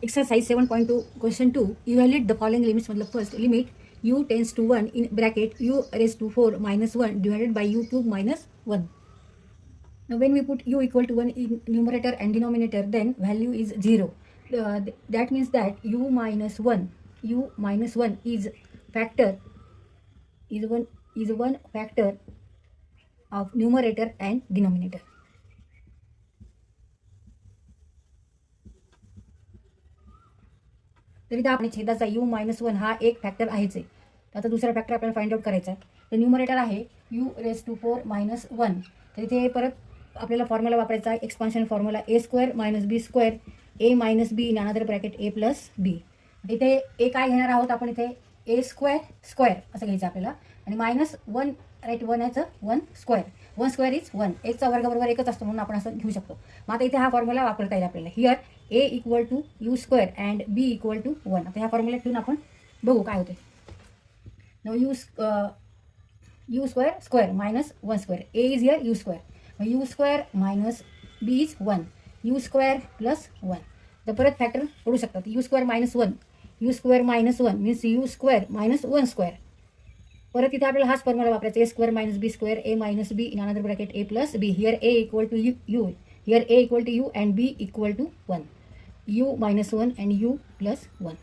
Exercise 7.2 question 2 evaluate the following limits. मतलब first limit u tends to 1 in bracket u raised to 4 minus 1 divided by u cube minus 1. Now when we put u equal to 1 in numerator and denominator, then value is 0. That means that u minus 1 is factor is one factor of numerator and denominator. तर इथं आपण छेदाचा u minus 1 हा एक factor आहेच आहे. तर आता दुसरा फॅक्टर आपल्याला फाइंड आउट करायचा आहे. तर न्यूमरेटर आहे u रेस टू 4 मायनस 1. तर इथे परत आपल्याला फॉर्म्युला वापरायचा आहे, expansion formula a square minus b square a minus b in another bracket a plus b. इथे a काय घेणार आहोत आपण, इथे a स्क्वेअर असं घ्यायचं आपल्याला, आणि मायनस 1 राईट 1 याचं 1 स्क्वेअर इज 1. एकचा वर्ग बरोबर एकच असतो म्हणून आपण असं घेऊ शकतो. मग आता इथे हा फॉर्म्युला वापरता येईल आपल्याला. Here a equal to u square and b equal to 1. आता ह्या फॉर्म्युला ठेवून आपण बघू काय होते. Now u square minus 1 square, a is here u square, u square minus b is 1, u square plus 1. तर परत फॅक्टर पडू शकतात. U square minus 1 means u square minus 1 square. परत इथे आपल्याला हाच फॉर्म्युला वापरायचा, A square minus B square A minus B in another bracket A plus B. Here A equal to u here a equal to u and b equal to 1, u minus 1 and u plus 1,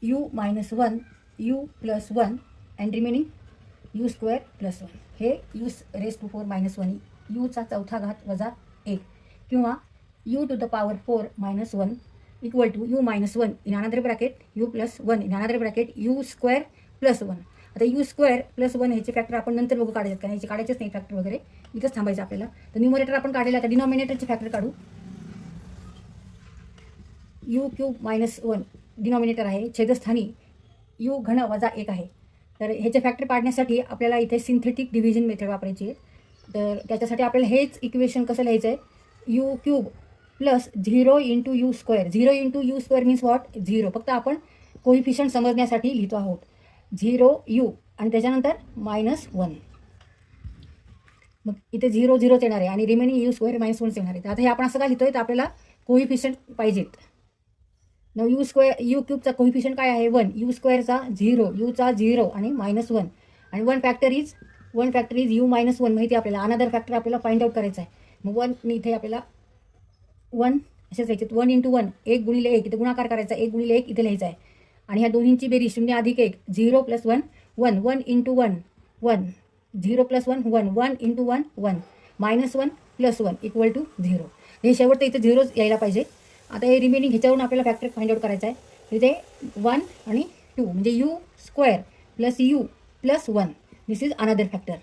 u minus 1 u plus 1 and remaining u square plus 1. हे u raise to 4 minus 1 यूचा चौथा घात वजा 1 किंवा u to the power 4 minus 1 equal to u minus 1 in another bracket u plus 1 in another bracket u square plus 1. आता u square plus 1 ह्याचे factor आपण नंतर बघू काढायचे, कारण ह्याचे काढायचेच नाही फॅक्टर वगैरे, इथंच थांबायचं आपल्याला. तर न्यूमरेटर आपण काढलेला, आता डिनॉमिनेटरचे फॅक्टर काढू. u क्यूब मायनस 1 डिनॉमिनेटर आहे, छेदस्थानी u घन वजा 1 आहे. तर ह्याचे फॅक्टर काढण्यासाठी आपल्याला इथे सिंथेटिक डिव्हिजन मेथड वापरायची आहे. तर त्याच्यासाठी आपल्याला हेच इक्वेशन कसं लिहायचं आहे, u cube plus 0 into you square. 0 into you square means what, 0. फक्त आपण कोइफिशियंट समजण्यासाठी लिहितो आहोत. 0 यू आणि त्याच्यानंतर मायनस 1. मग इथे 0 0 येणार आहे आणि रिमेनिंग यू स्क्वेअर मायनस 1 येणार आहे. तर आता हे आपण असं काय लिहितोय, तर आपल्याला कोइफिशियंट पाहिजेत. न यू क्यूबचा कोइफिशियंट काय आहे 1, यू स्क्वेअरचा 0, यूचा 0 आणि मायनस 1 आणि 1 फॅक्टर इज यू मायनस 1 माहिती आपल्याला. अनदर फॅक्टर आपल्याला फाइंड आउट करायचा आहे. मग 1 इथे आपल्याला 1 असेच लिहायचे. 1 इंटू 1 1 गुणिले 1 इथे गुणाकार करायचा, 1 गुणिले 1 इथे लिहायचा आहे. आणि ह्या दोन्हींची बेरीज 0 अधिक 1 0 plus 1 1 1 into 1 1 0 plus 1 1 1 into 1 1 minus 1 plus 1 equal to 0. हे शेवटचं इथे 0 यायला पाहिजे. आता हे रिमेनिंग ह्याच्यावरून आपल्याला फॅक्टर फाइंड आउट करायचा आहे. इथे 1 आणि 2 म्हणजे you square plus u plus 1. This is another factor.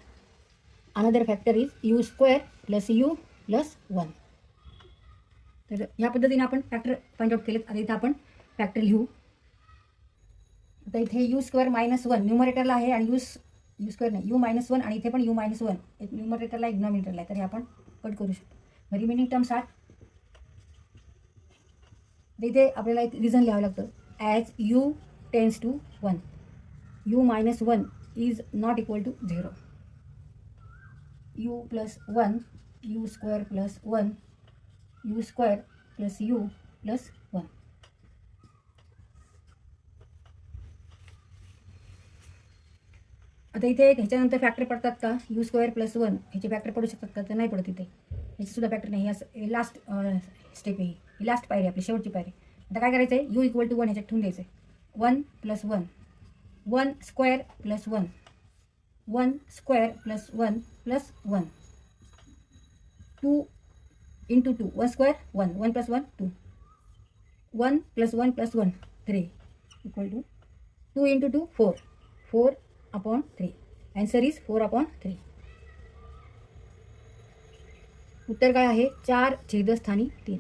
Another factor is you square plus u plus 1. तर ह्या पद्धतीने आपण फॅक्टर फाइंड आउट केलेत. आता इथे आपण फॅक्टर लिहू. आता इथे यू स्क्वेअर मायनस 1 न्यूमरेटरला आहे आणि यू स्क्वेअर नाही, यू मायनस 1 आणि इथे पण यू मायनस 1 एक न्यूमरेटरला एक डिनॉमिनेटरला आहे. तर हे आपण कट करू शकतो. रिमेनिंग टर्म्स आर, इथे आपल्याला एक रिझन लिहावं लागतं. As u tends to 1 u minus 1 is not equal to 0, u plus 1 u square plus 1 u square plus u plus 1. आता इथे ह्याच्यानंतर फॅक्टर पडतात का, यू स्क्वेअर प्लस 1 ह्याचे फॅक्टर पडू शकतात का, तर नाही पडत. इथे ह्याचेसुद्धा फॅक्टर नाही. हे लास्ट स्टेप आहे, ही लास्ट पायरी आपली, शेवटची पायरी. आता काय करायचं आहे, यू इक्वल टू 1 ह्याच्यात ठेवून द्यायचं आहे. 1 plus 1 1 square plus 1 1 square plus 1 plus 1 2 into 2 1 square 1 1 plus 1 2 1 plus 1 plus 1 3 equal to 2 into 2 4 4 upon 3. Answer is 4 upon 3. उत्तर काय आहे, 4 छेदस्थानी 3.